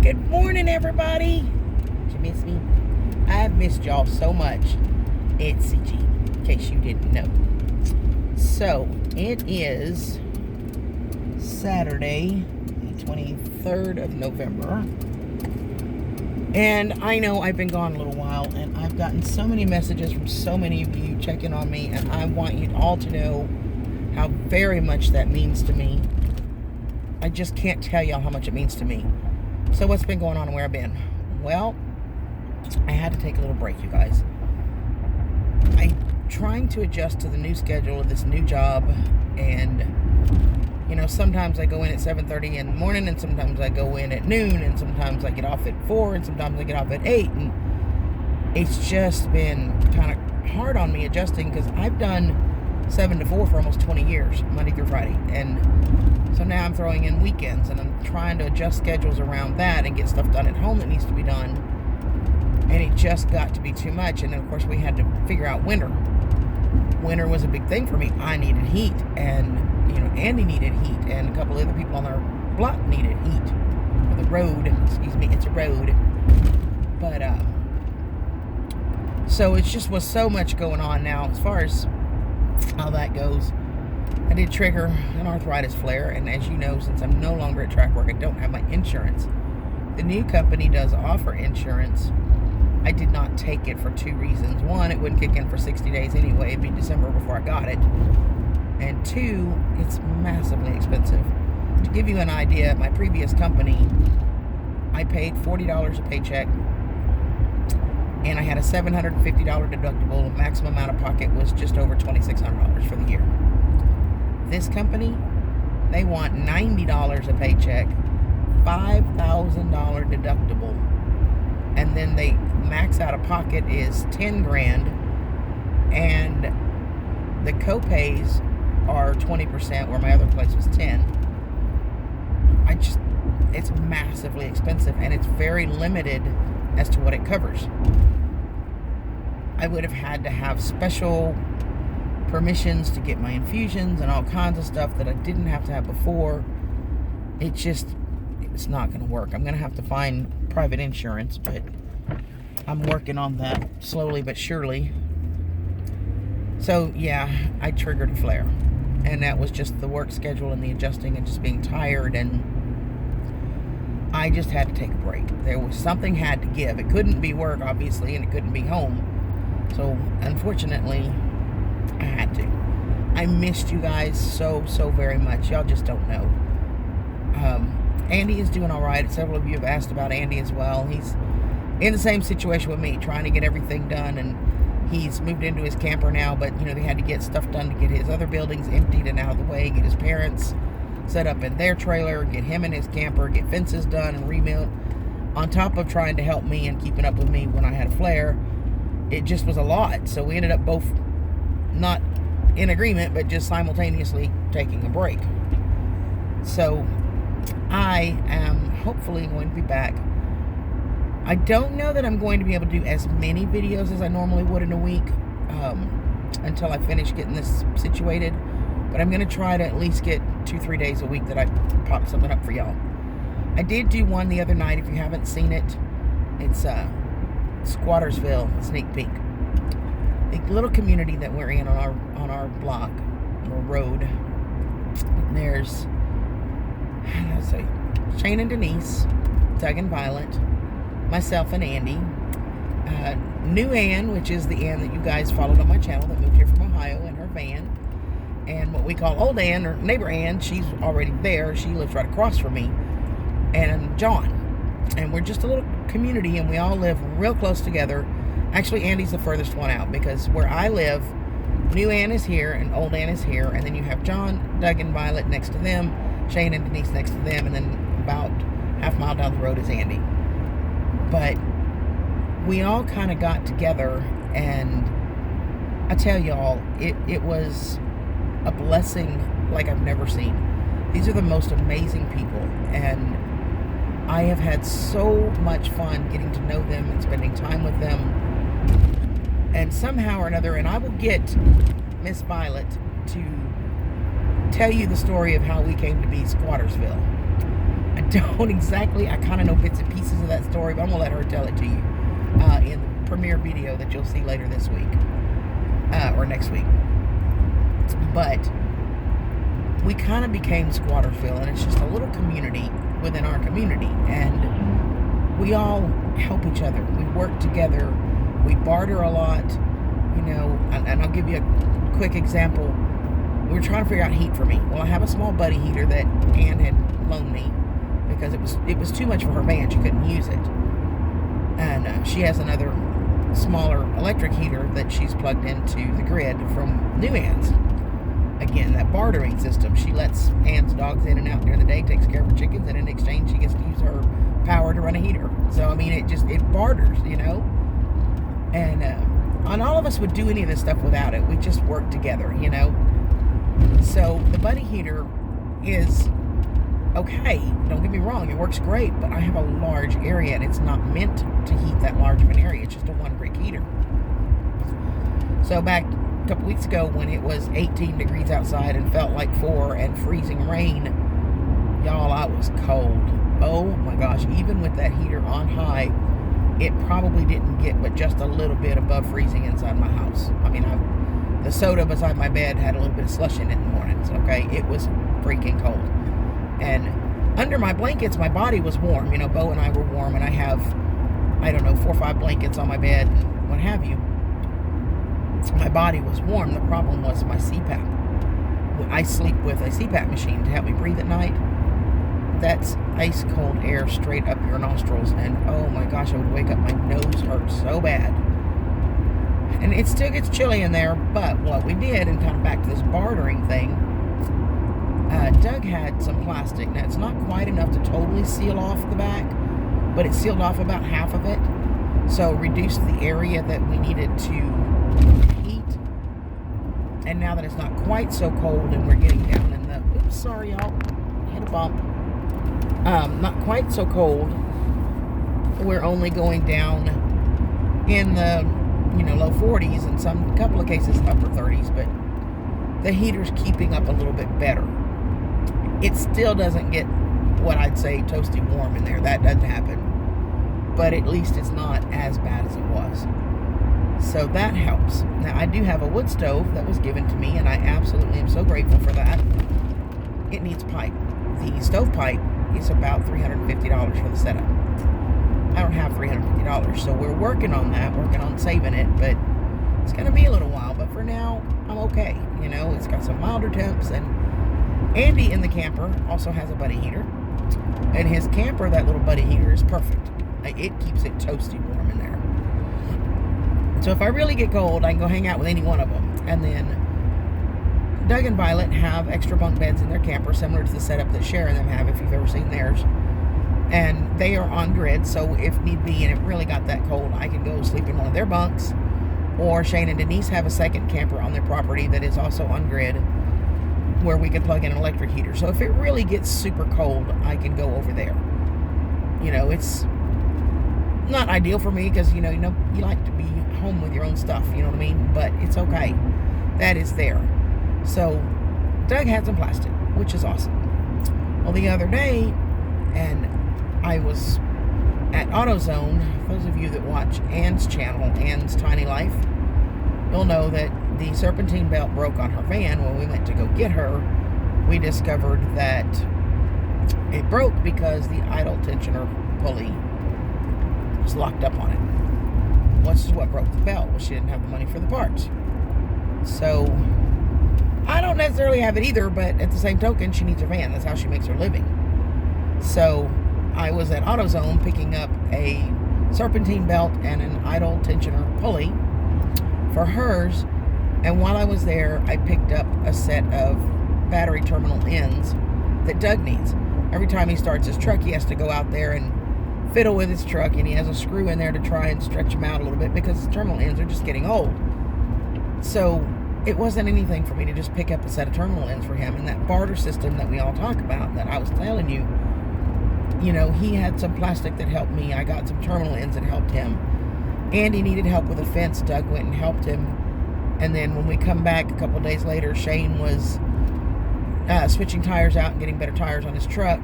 Good morning, everybody. Did you miss me? I've missed y'all so much. It's CG, in case you didn't know. So, it is Saturday, the 23rd of November. And I know I've been gone a little while, and I've gotten so many messages from so many of you checking on me, and I want you all to know how very much that means to me. I just can't tell y'all how much it means to me. So what's been going on and where I've been? Well, I had to take a little break, you guys. I'm trying to adjust to the new schedule of this new job, and sometimes I go in at 7:30 in the morning, and sometimes I go in at noon, and sometimes I get off at 4, and sometimes I get off at 8, and it's just been kind of hard on me adjusting, because I've done 7 to 4 for almost 20 years, Monday through Friday, and so now I'm throwing in weekends, and I'm trying to adjust schedules around that and get stuff done at home that needs to be done. And it just got to be too much. And then, of course, we had to figure out winter. Winter was a big thing for me. I needed heat, and Andy needed heat, and a couple other people on our block needed heat. For the road, it's a road. But so it just was so much going on now as far as how that goes. I did trigger an arthritis flare, and as you know, since I'm no longer at track work, I don't have my insurance. The new company does offer insurance. I did not take it for 2 reasons. One, it wouldn't kick in for 60 days anyway. It'd be December before I got it. And 2, it's massively expensive. To give you an idea, my previous company, I paid $40 a paycheck, and I had a $750 deductible. The maximum out of pocket was just over $2,600 for the year. This company, they want $90 a paycheck, $5,000 deductible, and then they max out of pocket is $10,000, and the co-pays are 20%, where my other place was 10. It's massively expensive, and it's very limited as to what it covers. I would have had to have special permissions to get my infusions and all kinds of stuff that I didn't have to have before. It's not going to work. I'm going to have to find private insurance, but I'm working on that slowly but surely. So yeah, I triggered a flare, and that was just the work schedule and the adjusting and just being tired, and I just had to take a break. There was something had to give. It couldn't be work, obviously, and it couldn't be home. So unfortunately, I had to. I missed you guys so very much. Y'all just don't know. Andy is doing all right. Several of you have asked about Andy as well. He's in the same situation with me, trying to get everything done, and he's moved into his camper now, but they had to get stuff done to get his other buildings emptied and out of the way, get his parents set up in their trailer, get him in his camper, get fences done and rebuilt, on top of trying to help me and keeping up with me when I had a flare. It just was a lot. So we ended up both not in agreement, but just simultaneously taking a break. So I am hopefully going to be back. I don't know that I'm going to be able to do as many videos as I normally would in a week until I finish getting this situated, but I'm going to try to at least get 2-3 days a week that I pop something up for y'all. I did do one the other night. If you haven't seen it, it's Squattersville sneak peek. The little community that we're in on our block or road. There's, let's see, Shane and Denise, Doug and Violet, myself and Andy, new Ann, which is the Ann that you guys followed on my channel that moved here from Ohio in her van, and what we call old Ann or neighbor Ann. She's already there. She lives right across from me, and John. And we're just a little community, and we all live real close together. Actually, Andy's the furthest one out, because where I live, new Ann is here and old Ann is here, and then you have John, Doug, and Violet next to them, Shane and Denise next to them, and then about half mile down the road is Andy. But we all kind of got together, and I tell y'all, it was a blessing like I've never seen. These are the most amazing people, and I have had so much fun getting to know them and spending time with them. And somehow or another, and I will get Miss Violet to tell you the story of how we came to be Squattersville. I don't exactly. I kind of know bits and pieces of that story, but I'm going to let her tell it to you in the premiere video that you'll see later this week or next week. But we kind of became Squatterville, and it's just a little community within our community, and we all help each other. We work together. We barter a lot, you know, and I'll give you a quick example. We were trying to figure out heat for me. Well, I have a small buddy heater that Ann had loaned me because it was too much for her van. She couldn't use it. And she has another smaller electric heater that she's plugged into the grid from New Ann's. Again, that bartering system. She lets Ann's dogs in and out during the day, takes care of her chickens, and in exchange she gets to use her power to run a heater. So, I mean, it barters, you know? And all of us would do any of this stuff without it. We just work together, you know? So, the buddy heater is okay. Don't get me wrong, it works great, but I have a large area, and it's not meant to heat that large of an area. It's just a one-brick heater. So, back a couple weeks ago when it was 18 degrees outside and felt like 4 and freezing rain, y'all, I was cold. Oh my gosh, even with that heater on high, it probably didn't get but just a little bit above freezing inside my house. I mean, the soda beside my bed had a little bit of slush in it in the mornings, okay? It was freaking cold. And under my blankets, my body was warm. You know, Bo and I were warm, and I have, I don't know, 4 or 5 blankets on my bed, what have you. My body was warm. The problem was my CPAP. I sleep with a CPAP machine to help me breathe at night. That's ice cold air straight up your nostrils, and oh my gosh, I would wake up, my nose hurt so bad. And it still gets chilly in there, but what we did, and kind of back to this bartering thing, Doug had some plastic. Now, it's not quite enough to totally seal off the back, but it sealed off about half of it, so reduced the area that we needed to heat. And now that it's not quite so cold and we're getting down in the, oops, sorry y'all, hit a bump, not quite so cold, we're only going down in the, you know, low 40s and some couple of cases upper 30s, but the heater's keeping up a little bit better. It still doesn't get what I'd say toasty warm in there. That doesn't happen, but at least it's not as bad as it was. So that helps. Now, I do have a wood stove that was given to me, and I absolutely am so grateful for that. It needs pipe. The stove pipe is about $350 for the setup. I don't have $350, so we're working on that, working on saving it, but it's going to be a little while. But for now, I'm okay. You know, it's got some milder temps, and Andy in the camper also has a buddy heater, and his camper, that little buddy heater, is perfect. It keeps it toasty warm in there. So if I really get cold, I can go hang out with any one of them. And then Doug and Violet have extra bunk beds in their camper, similar to the setup that Sharon and them have, if you've ever seen theirs. And they are on grid, so if need be, and it really got that cold, I can go sleep in one of their bunks. Or Shane and Denise have a second camper on their property that is also on grid, where we can plug in an electric heater. So if it really gets super cold, I can go over there. You know, it's not ideal for me because, you like to be home with your own stuff, you know what I mean? But it's okay. That is there. So Doug had some plastic, which is awesome. Well, the other day, and I was at AutoZone. Those of you that watch Ann's channel, Ann's Tiny Life, you'll know that the serpentine belt broke on her van. When we went to go get her, we discovered that it broke because the idle tensioner pulley was locked up on it. Which is what broke the belt. Well, she didn't have the money for the parts. So I don't necessarily have it either, but at the same token, she needs her van. That's how she makes her living. So I was at AutoZone picking up a serpentine belt and an idle tensioner pulley for hers. And while I was there, I picked up a set of battery terminal ends that Doug needs. Every time he starts his truck, he has to go out there and fiddle with his truck, and he has a screw in there to try and stretch them out a little bit because the terminal ends are just getting old. So it wasn't anything for me to just pick up a set of terminal ends for him. And that barter system that we all talk about, that I was telling you, he had some plastic that helped me. I got some terminal ends that helped him. Andy needed help with a fence. Doug went and helped him. And then when we come back a couple days later, Shane was switching tires out and getting better tires on his truck.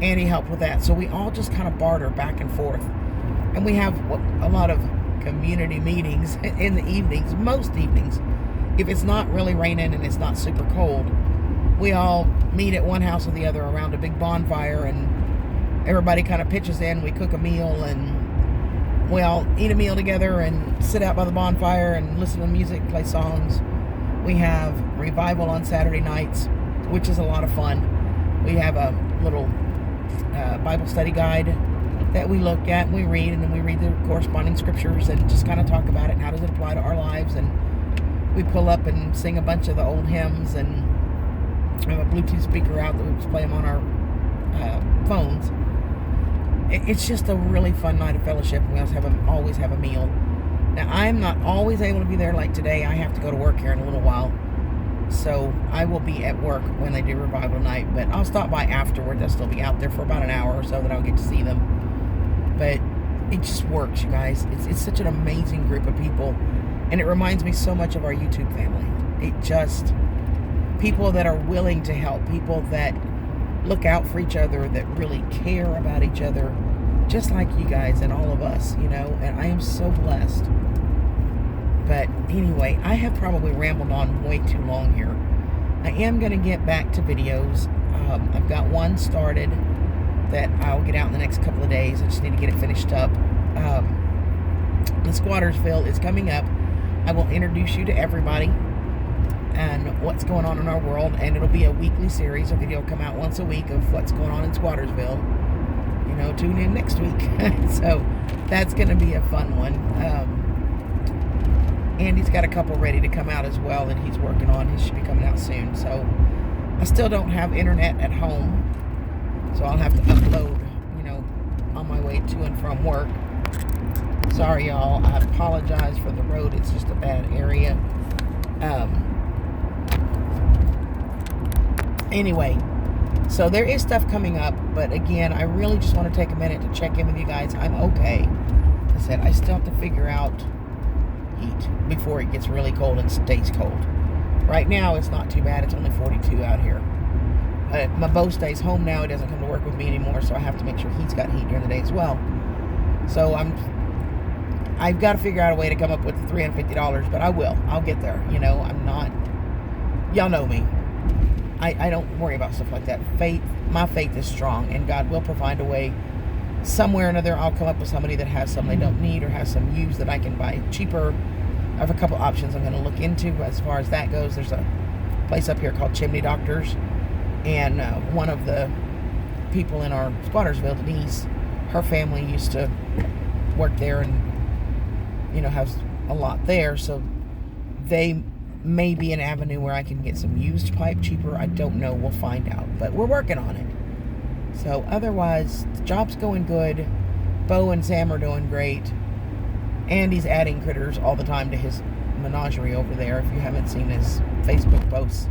Andy helped with that. So we all just kind of barter back and forth. And we have a lot of community meetings in the evenings, most evenings. If it's not really raining and it's not super cold, we all meet at one house or the other around a big bonfire, and everybody kind of pitches in. We cook a meal, and we all eat a meal together and sit out by the bonfire and listen to music, play songs. We have revival on Saturday nights, which is a lot of fun. We have a little Bible study guide that we look at and we read, and then we read the corresponding scriptures and just kind of talk about it and how does it apply to our lives. And we pull up and sing a bunch of the old hymns, and we have a Bluetooth speaker out that we just play them on our phones. It's just a really fun night of fellowship. We also always have a meal. Now, I'm not always able to be there. Like today, I have to go to work here in a little while, so I will be at work when they do revival night, but I'll stop by afterwards. I'll still be out there for about an hour or so that I'll get to see them. But it just works, you guys. It's such an amazing group of people, and it reminds me so much of our YouTube family. It just, people that are willing to help, people that look out for each other, that really care about each other, just like you guys and all of us, you know, and I am so blessed. But anyway, I have probably rambled on way too long here. I am going to get back to videos. I've got one started that I'll get out in the next couple of days. I just need to get it finished up. The Squattersville is coming up. I will introduce you to everybody and what's going on in our world, and it'll be a weekly series. A video will come out once a week of what's going on in Squattersville. You know, tune in next week. So that's going to be a fun one. Andy's got a couple ready to come out as well that he's working on. He should be coming out soon. So I still don't have internet at home, so I'll have to upload, you know, on my way to and from work. Sorry, y'all. I apologize for the road. It's just a bad area. Anyway, so there is stuff coming up, but again, I really just want to take a minute to check in with you guys. I'm okay. I said I still have to figure out heat before it gets really cold and stays cold. Right now, it's not too bad. It's only 42 out here. My beau stays home now. He doesn't come to work with me anymore, so I have to make sure he's got heat during the day as well. So I've got to figure out a way to come up with the $350, but I will. I'll get there. You know, I'm not, y'all know me. I don't worry about stuff like that. My faith is strong, and God will provide a way. Somewhere or another, I'll come up with somebody that has something they don't need or has some used that I can buy cheaper. I have a couple options I'm going to look into as far as that goes. There's a place up here called Chimney Doctors, and one of the people in our Squattersville, Denise, her family used to work there and, you know, has a lot there, so they may be an avenue where I can get some used pipe cheaper. I don't know. We'll find out, but we're working on it. So otherwise, the job's going good. Beau and Sam are doing great. Andy's adding critters all the time to his menagerie over there. If you haven't seen his Facebook posts,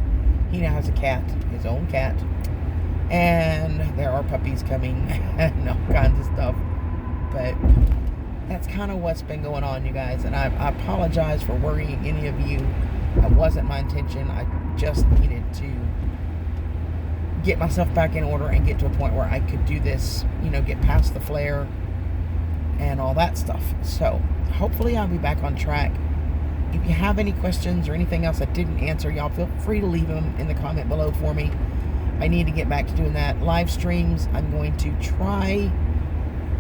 he now has a cat, his own cat. And there are puppies coming and all kinds of stuff. But that's kind of what's been going on, you guys. And I apologize for worrying any of you. That wasn't my intention. I just needed to get myself back in order and get to a point where I could do this, you know, get past the flare and all that stuff. So hopefully I'll be back on track. If you have any questions or anything else I didn't answer, y'all feel free to leave them in the comment below for me. I need to get back to doing that. Live streams, I'm going to try.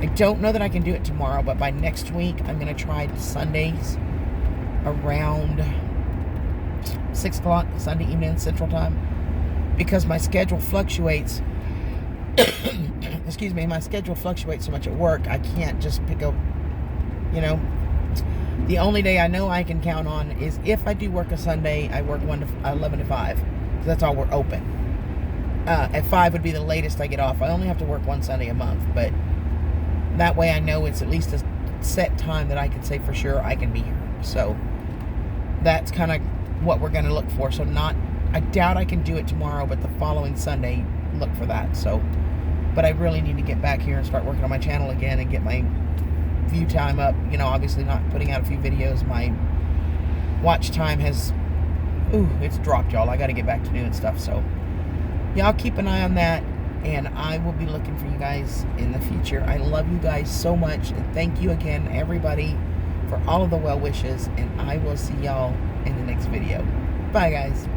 I don't know that I can do it tomorrow, but by next week, I'm going to try Sundays around 6 o'clock, Sunday evening, Central Time, because my schedule fluctuates. Excuse me, my schedule fluctuates so much at work, I can't just pick up, you know. The only day I know I can count on is if I do work a Sunday, I work 11 to 5. So that's all we're open. At 5 would be the latest I get off. I only have to work one Sunday a month, but that way I know it's at least a set time that I can say for sure I can be here. So that's kind of what we're going to look for. So I doubt I can do it tomorrow, but the following Sunday, look for that. So, but I really need to get back here and start working on my channel again and get my view time up. You know, obviously not putting out a few videos. My watch time has, it's dropped, y'all. I got to get back to doing stuff. So, y'all keep an eye on that. And I will be looking for you guys in the future. I love you guys so much. And thank you again, everybody, for all of the well wishes. And I will see y'all in the next video. Bye, guys.